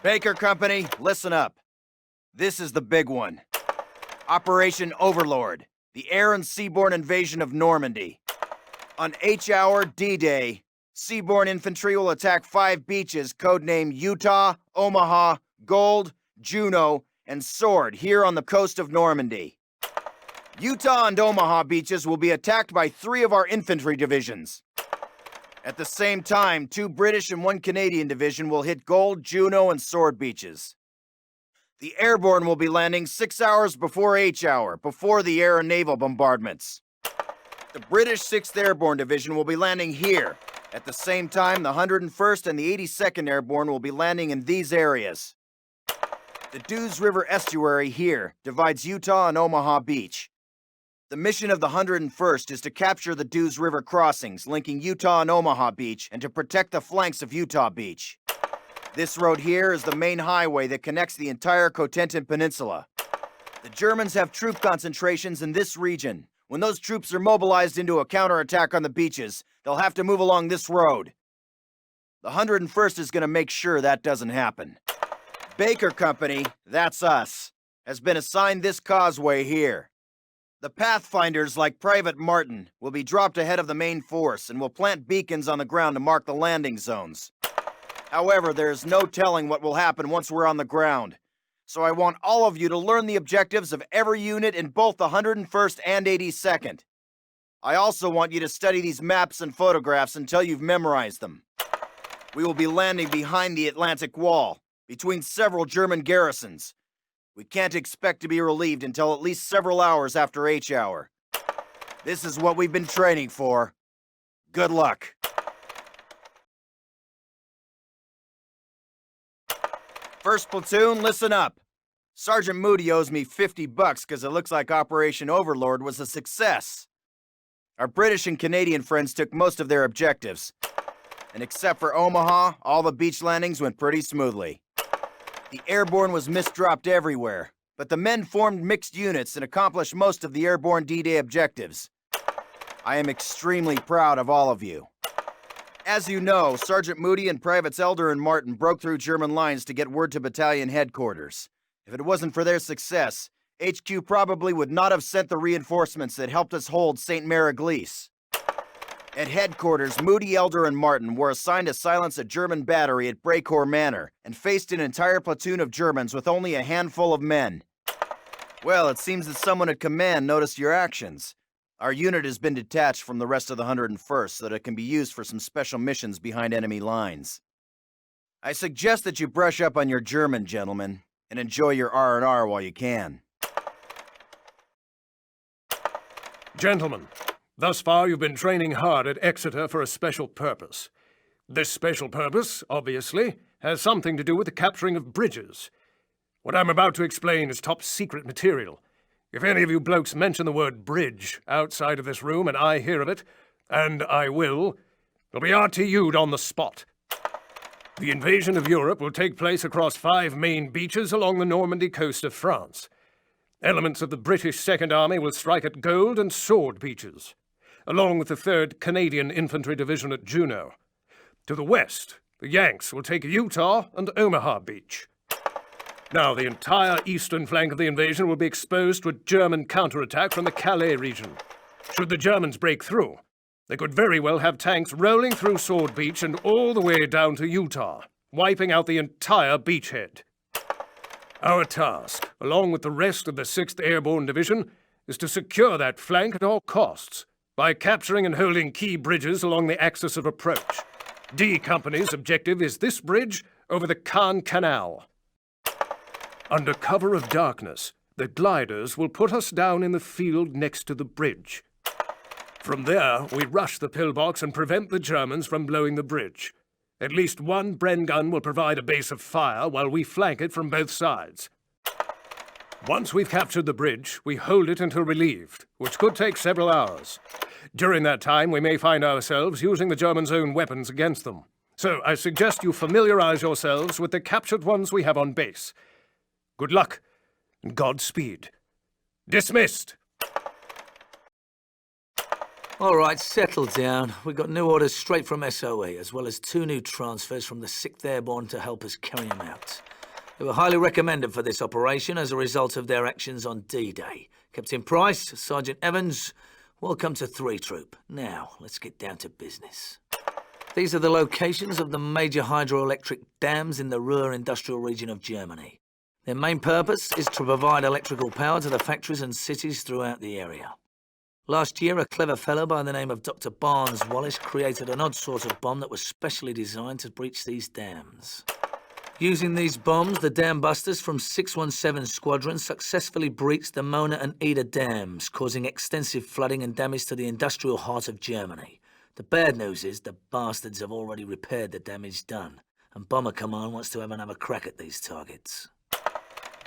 Baker Company, listen up. This is the big one. Operation Overlord, the air and seaborne invasion of Normandy. On H-Hour D-Day, seaborne infantry will attack 5 beaches codenamed Utah, Omaha, Gold, Juno, and Sword here on the coast of Normandy. Utah and Omaha beaches will be attacked by 3 of our infantry divisions. At the same time, 2 British and 1 Canadian division will hit Gold, Juno, and Sword beaches. The airborne will be landing 6 hours before H-Hour, before the air and naval bombardments. The British 6th Airborne Division will be landing here. At the same time, the 101st and the 82nd Airborne will be landing in these areas. The Dews River estuary here divides Utah and Omaha Beach. The mission of the 101st is to capture the Dews River crossings linking Utah and Omaha Beach and to protect the flanks of Utah Beach. This road here is the main highway that connects the entire Cotentin Peninsula. The Germans have troop concentrations in this region. When those troops are mobilized into a counterattack on the beaches, they'll have to move along this road. The 101st is going to make sure that doesn't happen. Baker Company, that's us, has been assigned this causeway here. The Pathfinders, like Private Martin, will be dropped ahead of the main force and will plant beacons on the ground to mark the landing zones. However, there's no telling what will happen once we're on the ground, so I want all of you to learn the objectives of every unit in both the 101st and 82nd. I also want you to study these maps and photographs until you've memorized them. We will be landing behind the Atlantic Wall, between several German garrisons. We can't expect to be relieved until at least several hours after H-Hour. This is what we've been training for. Good luck. First platoon, listen up. Sergeant Moody owes me $50 because it looks like Operation Overlord was a success. Our British and Canadian friends took most of their objectives. And except for Omaha, all the beach landings went pretty smoothly. The airborne was misdropped everywhere, but the men formed mixed units and accomplished most of the airborne D-Day objectives. I am extremely proud of all of you. As you know, Sergeant Moody and Privates Elder and Martin broke through German lines to get word to battalion headquarters. If it wasn't for their success, HQ probably would not have sent the reinforcements that helped us hold St. Mary-Glise. At headquarters, Moody, Elder, and Martin were assigned to silence a German battery at Brecourt Manor and faced an entire platoon of Germans with only a handful of men. Well, it seems that someone at command noticed your actions. Our unit has been detached from the rest of the 101st so that it can be used for some special missions behind enemy lines. I suggest that you brush up on your German, gentlemen, and enjoy your R&R while you can. Gentlemen, thus far you've been training hard at Exeter for a special purpose. This special purpose, obviously, has something to do with the capturing of bridges. What I'm about to explain is top secret material. If any of you blokes mention the word bridge outside of this room and I hear of it, and I will, it'll be RTU'd on the spot. The invasion of Europe will take place across 5 main beaches along the Normandy coast of France. Elements of the British Second Army will strike at Gold and Sword beaches, along with the 3rd Canadian Infantry Division at Juno. To the west, the Yanks will take Utah and Omaha Beach. Now, the entire eastern flank of the invasion will be exposed to a German counterattack from the Calais region. Should the Germans break through, they could very well have tanks rolling through Sword Beach and all the way down to Utah, wiping out the entire beachhead. Our task, along with the rest of the 6th Airborne Division, is to secure that flank at all costs by capturing and holding key bridges along the axis of approach. D Company's objective is this bridge over the Caen Canal. Under cover of darkness, the gliders will put us down in the field next to the bridge. From there, we rush the pillbox and prevent the Germans from blowing the bridge. At least one Bren gun will provide a base of fire while we flank it from both sides. Once we've captured the bridge, we hold it until relieved, which could take several hours. During that time, we may find ourselves using the Germans' own weapons against them. So I suggest you familiarize yourselves with the captured ones we have on base. Good luck, and Godspeed. Dismissed! All right, settle down. We got new orders straight from SOE, as well as 2 new transfers from the 6th Airborne to help us carry them out. They were highly recommended for this operation as a result of their actions on D-Day. Captain Price, Sergeant Evans, welcome to 3 Troop. Now, let's get down to business. These are the locations of the major hydroelectric dams in the Ruhr industrial region of Germany. Their main purpose is to provide electrical power to the factories and cities throughout the area. Last year, a clever fellow by the name of Dr. Barnes Wallace created an odd sort of bomb that was specially designed to breach these dams. Using these bombs, the dam busters from 617 Squadron successfully breached the Mona and Ida dams, causing extensive flooding and damage to the industrial heart of Germany. The bad news is the bastards have already repaired the damage done, and Bomber Command wants to have another crack at these targets.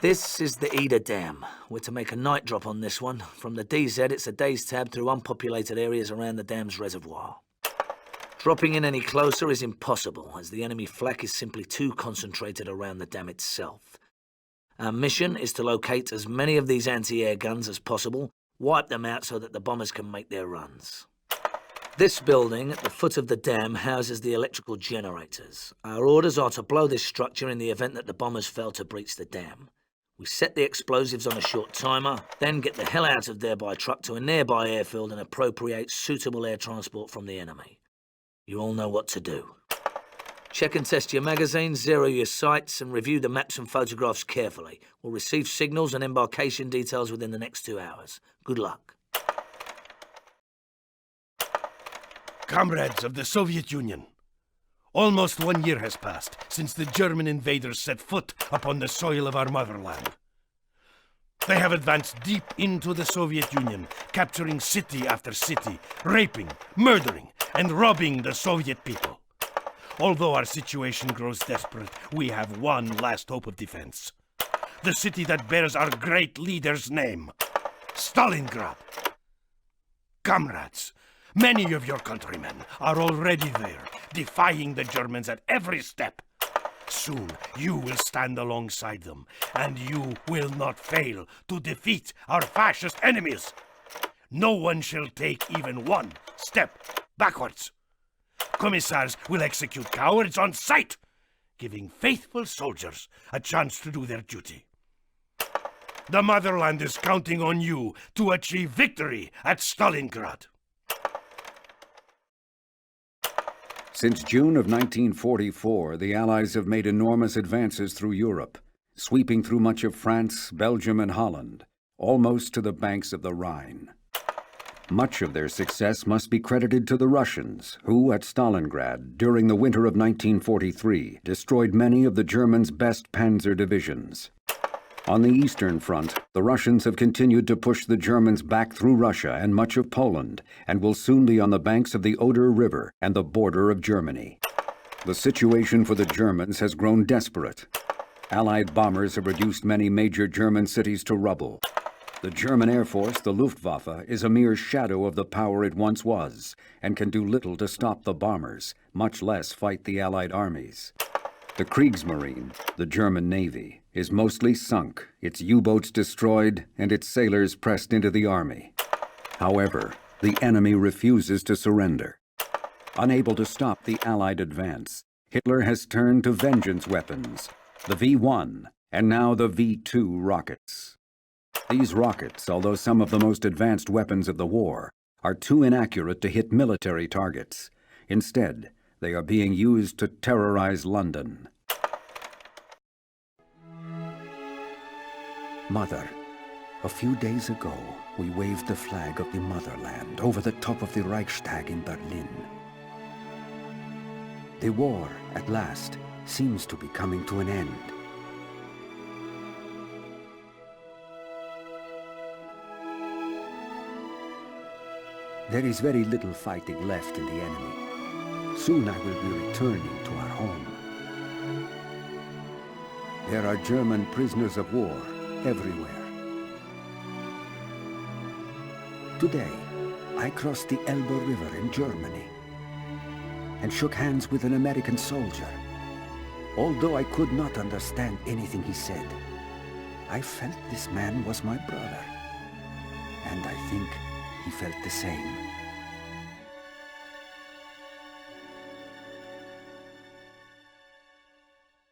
This is the Ida Dam. We're to make a night drop on this one. From the DZ, it's a day's tab through unpopulated areas around the dam's reservoir. Dropping in any closer is impossible, as the enemy flak is simply too concentrated around the dam itself. Our mission is to locate as many of these anti-air guns as possible, wipe them out so that the bombers can make their runs. This building at the foot of the dam houses the electrical generators. Our orders are to blow this structure in the event that the bombers fail to breach the dam. We set the explosives on a short timer, then get the hell out of there by truck to a nearby airfield and appropriate suitable air transport from the enemy. You all know what to do. Check and test your magazines, zero your sights, and review the maps and photographs carefully. We'll receive signals and embarkation details within the next 2 hours. Good luck. Comrades of the Soviet Union, almost 1 year has passed since the German invaders set foot upon the soil of our motherland. They have advanced deep into the Soviet Union, capturing city after city, raping, murdering, and robbing the Soviet people. Although our situation grows desperate, we have one last hope of defense. The city that bears our great leader's name, Stalingrad. Comrades, many of your countrymen are already there, defying the Germans at every step. Soon you will stand alongside them, and you will not fail to defeat our fascist enemies. No one shall take even one step backwards. Commissars will execute cowards on sight, giving faithful soldiers a chance to do their duty. The motherland is counting on you to achieve victory at Stalingrad. Since June of 1944, the Allies have made enormous advances through Europe, sweeping through much of France, Belgium, and Holland, almost to the banks of the Rhine. Much of their success must be credited to the Russians, who, at Stalingrad, during the winter of 1943, destroyed many of the Germans' best panzer divisions. On the Eastern Front, the Russians have continued to push the Germans back through Russia and much of Poland, and will soon be on the banks of the Oder River and the border of Germany. The situation for the Germans has grown desperate. Allied bombers have reduced many major German cities to rubble. The German Air Force, the Luftwaffe, is a mere shadow of the power it once was, and can do little to stop the bombers, much less fight the Allied armies. The Kriegsmarine, the German Navy, is mostly sunk, its U-boats destroyed, and its sailors pressed into the army. However, the enemy refuses to surrender. Unable to stop the Allied advance, Hitler has turned to vengeance weapons, the V-1, and now the V-2 rockets. These rockets, although some of the most advanced weapons of the war, are too inaccurate to hit military targets. Instead, they are being used to terrorize London. Mother, a few days ago, we waved the flag of the motherland over the top of the Reichstag in Berlin. The war, at last, seems to be coming to an end. There is very little fighting left in the enemy. Soon I will be returning to our home. There are German prisoners of war everywhere. Today, I crossed the Elbe River in Germany and shook hands with an American soldier. Although I could not understand anything he said, I felt this man was my brother. And I think he felt the same.